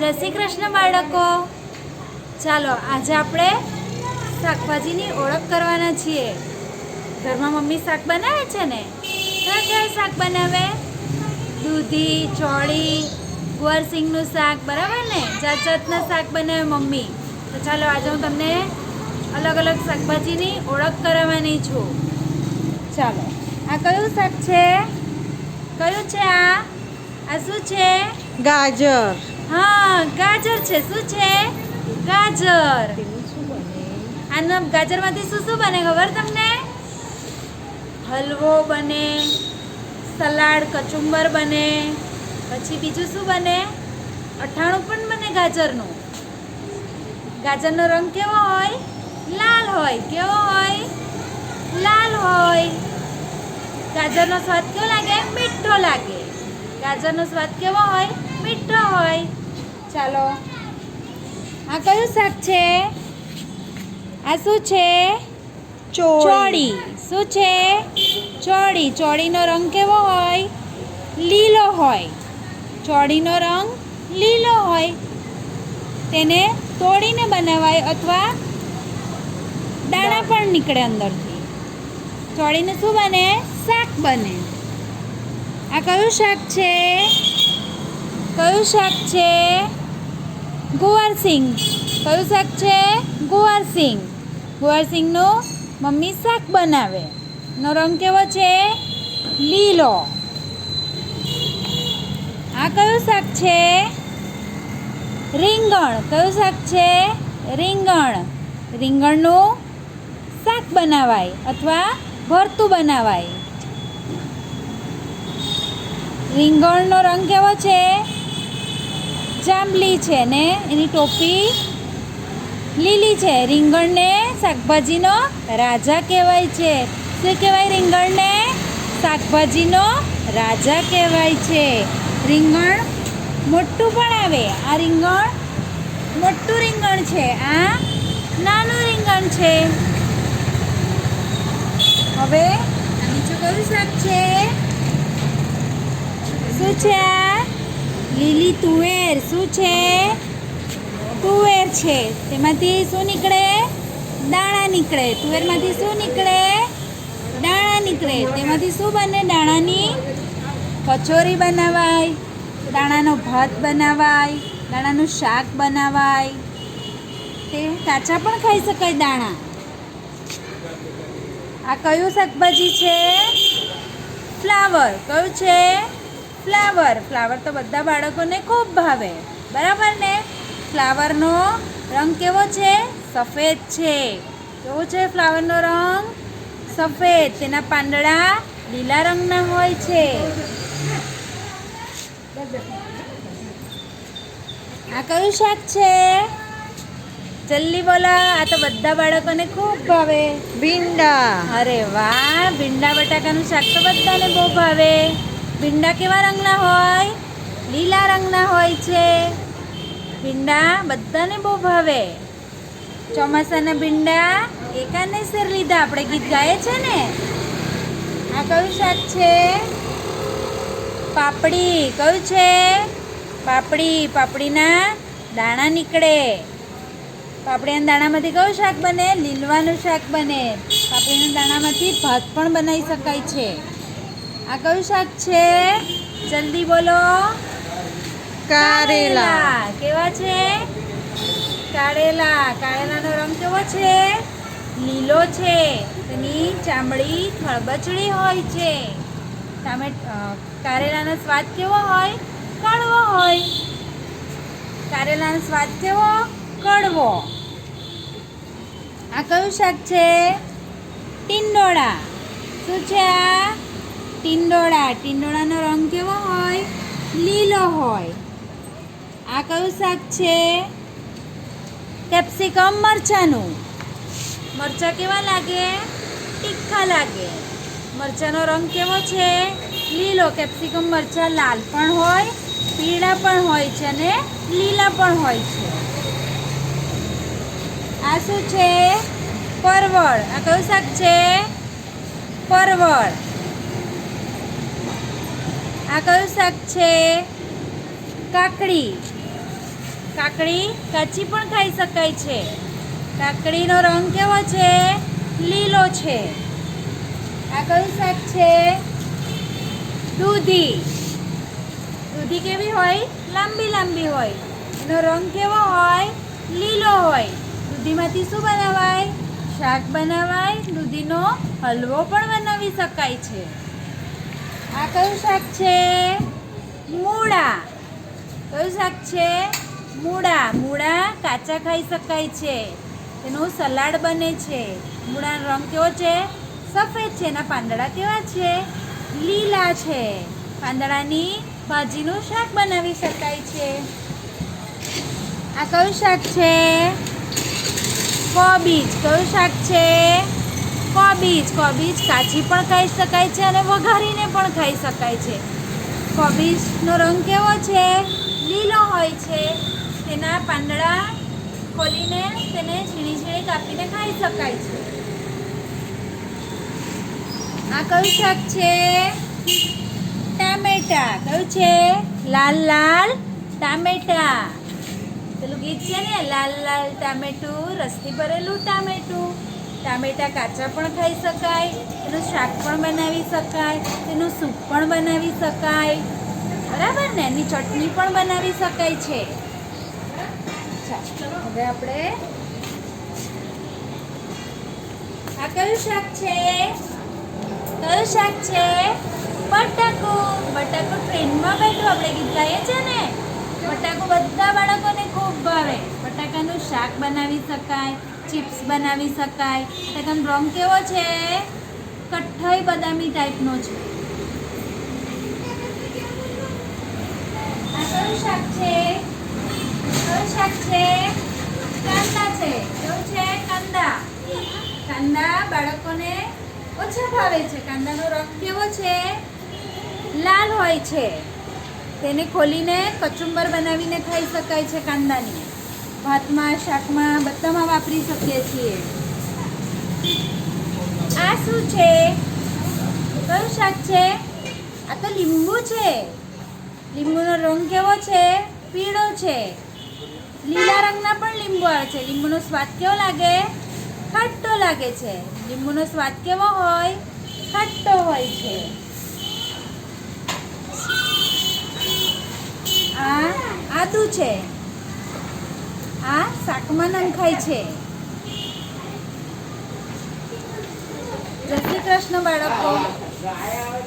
જય શ્રી કૃષ્ણ બાળકો. ચાલો આજે આપણે શાકભાજીની ઓળખ કરવાના છીએ. ઘરમાં મમ્મી શાક બનાવે છે ને, કયા કયા શાક બનાવે? દૂધી, ચોળી, ગુવારસિંગનું શાક, બરાબર ને? જાત જાતના શાક બનાવે મમ્મી. તો ચાલો આજે હું તમને અલગ અલગ શાકભાજીની ઓળખ કરાવવાની છું. ચાલો, આ કયું શાક છે? કયું છે આ? આ શું છે? ગાજર. હા, ગાજર છે. શું છે? ગાજર. આના ગાજરમાંથી શું શું બને ખબર તમને? હલવો બને, સલાડ, કચુંબર બને, પછી બીજું શું બને? અઠાણું પણ બને ગાજરનું. ગાજરનો રંગ કેવો હોય? લાલ હોય. કેવો હોય? લાલ હોય. ગાજરનો સ્વાદ કેવો લાગે? મીઠો લાગે. ગાજરનો સ્વાદ કેવો હોય? મીઠો હોય. ચાલો, આ કયું શાક છે? આ શું છે? ચોળી. શું છે? ચોળી. ચોળીનો રંગ કેવો હોય? લીલો હોય. ચોળીનો રંગ લીલો હોય. તેને તોડીને બનાવાય અથવા દાણા પણ નીકળે અંદરથી. ચોળીને શું બને? શાક બને. આ કયું શાક છે? કયું શાક છે? ગુવારસિંગ. કયું શાક છે? ગુવારસિંગ. ગુવારસિંગનું મમ્મી શાક બનાવે. નો રંગ કેવો છે? લીલો. આ કયું શાક છે? રીંગણ. કયું શાક છે? રીંગણ. રીંગણનું શાક બનાવાય અથવા ભરતું બનાવાય. રીંગણનો રંગ કેવો છે? જાંબલી છે ને એની ટોપી લીલી છે. રીંગણને શાકભાજીનો રાજા કહેવાય છે. શું કહેવાય રીંગણને? શાકભાજીનો રાજા કહેવાય છે. રીંગણ મોટું પણ આવે. આ રીંગણ મોટું રીંગણ છે, આ નાનું રીંગણ છે. હવે આ બીજું કયું શાક છે? શું છે આ? લીલી તુવેર. શું છે? તુવેર છે. તેમાંથી શું નીકળે? દાણા નીકળે. તુવેરમાંથી શું નીકળે? દાણા નીકળે. તેમાંથી શું બને? દાણાની કચોરી બનાવાય, દાણાનો ભાત બનાવાય, દાણાનું શાક બનાવાય. તે કાચા પણ ખાઈ શકાય દાણા. આ કયું શાકભાજી છે? ફ્લાવર. કયું છે? ફ્લાવર. ફ્લાવર તો બધા બાળકોને ખૂબ ભાવે, બરાબર ને? ફ્લાવરનો રંગ કેવો છે? સફેદ છે. કેવો છે ફ્લાવરનો રંગ? સફેદ. તેના પાંદડા લીલા રંગના હોય છે. આ કયું શાક છે? જલ્દી બોલો. આ તો બધા બાળકોને ખૂબ ભાવે. ભીંડા. અરે વાહ, ભીંડા બટાકાનું શાક તો બધાને બહુ ભાવે. ભીંડા કેવા રંગના હોય? લીલા રંગના હોય છે. ભીંડા બધાને બહુ ભાવે. ચોમાસાના ભીંડા એકાને શેર લીધા, આપણે ગીત ગાય છે ને. આ કયું શાક છે? પાપડી. કયું છે? પાપડી. પાપડીના દાણા નીકળે. પાપડીના દાણામાંથી કયું શાક બને? લીલવાનું શાક બને. પાપડીના દાણામાંથી ભાત પણ બનાવી શકાય છે. આ કયું શાક છે? જલ્દી બોલો. કારેલા. કેવા છે? કારેલા. કારેલાનો રંગ કેવો છે? લીલો છે. તેની ચામડી ખળબચડી હોય છે. કારેલાનો સ્વાદ કેવો હોય? કડવો હોય. કારેલાનો સ્વાદ કેવો? કડવો. આ કયું શાક છે? ટીંડોળા. શું છે આ? ટીંડોળા. ટીંડોળાનો રંગ કેવો હોય? લીલો હોય. આ કયું શાક છે? કેપ્સિકમ. મરચાંનું. મરચાં કેવા લાગે? તીખા લાગે. મરચાંનો રંગ કેવો છે? લીલો. કેપ્સિકમ મરચાં લાલ પણ હોય, પીળા પણ હોય છે અને લીલા પણ હોય છે. આ શું છે? પરવળ. આ કયું શાક છે? પરવળ. આ કયું શાક છે? કાકડી. કાકડી કાચી પણ ખાઈ શકાય છે. કાકડીનો રંગ કેવો છે? લીલો છે. આ કયું શાક છે? દૂધી. દૂધી કેવી હોય? લાંબી લાંબી હોય. એનો રંગ કેવો હોય? લીલો હોય. દૂધીમાંથી શું બનાવાય? શાક બનાવાય. દૂધીનો હલવો પણ બનાવી શકાય છે. આ કયું શાક છે? મૂળા. કયું શાક છે? મૂળા. મૂળા કાચા ખાઈ શકાય છે. તેનું સલાડ બને છે. મૂળાનો રંગ કેવો છે? સફેદ છે. એના પાંદડા કેવા છે? લીલા છે. પાંદડાની ભાજીનું શાક બનાવી શકાય છે. આ કયું શાક છે? કોબીજ. કયું શાક છે? કોબીજ. કોબીજ કાચી પણ ખાઈ શકાય છે અને વઘારીને પણ ખાઈ શકાય છે. કોબીજનો રંગ કેવો છે? લીલો હોય છે. તેના પાંદડા ખોલીને તેને ઝીણી ઝીણી કાપીને ખાઈ શકાય છે. આ કયું શાક છે? ટામેટા. કયું છે? લાલ લાલ ટામેટા. પેલું ગીત છે ને, લાલ લાલ ટામેટું રસથી ભરેલું ટામેટું. ટામેટા કાચા પણ ખાઈ શકાય, એનું શાક પણ બનાવી શકાય, તેનું સૂપ પણ બનાવી શકાય, બરાબર ને? એની ચટણી પણ બનાવી શકાય છે. હવે આપણે આ કયું શાક છે? કયું શાક છે? બટાકું. બટાકું ટ્રેનમાં બેઠું આપણે ગીત ગાઈએ છે ને. બટાકું બધા બાળકોને ખૂબ ભાવે. બટાકાનું શાક બનાવી શકાય, ચિપ્સ બનાવી શકાય. બટાકાનો રંગ કેવો છે? કઠ્ઠઈ બદામી ટાઈપનો છે. આ કયું શાક છે? કયું શાક છે? કાંદા છે. કેવું છે? કાંદા. કાંદા બાળકોને ઓછા ભાવે છે. કાંદાનો રંગ કેવો છે? લાલ હોય છે. તેને ખોલીને કચુંબર બનાવીને ખાઈ શકાય છે. કાંદાની ભાતમાં, શાકમાં, બધામાં વાપરી શકીએ છીએ. આ શું છે? કયું શાક છે? આ તો લીંબુ છે. લીંબુનો રંગ કેવો છે? પીળો છે. લીલા રંગના પણ લીંબુ આવે છે. લીંબુનો સ્વાદ કેવો લાગે? ખાટો લાગે છે. લીંબુનો સ્વાદ કેવો હોય? ખાટો હોય છે. આ આદુ છે. આ શાકમાં નંખાય છે. જય શ્રી કૃષ્ણ બાળકો.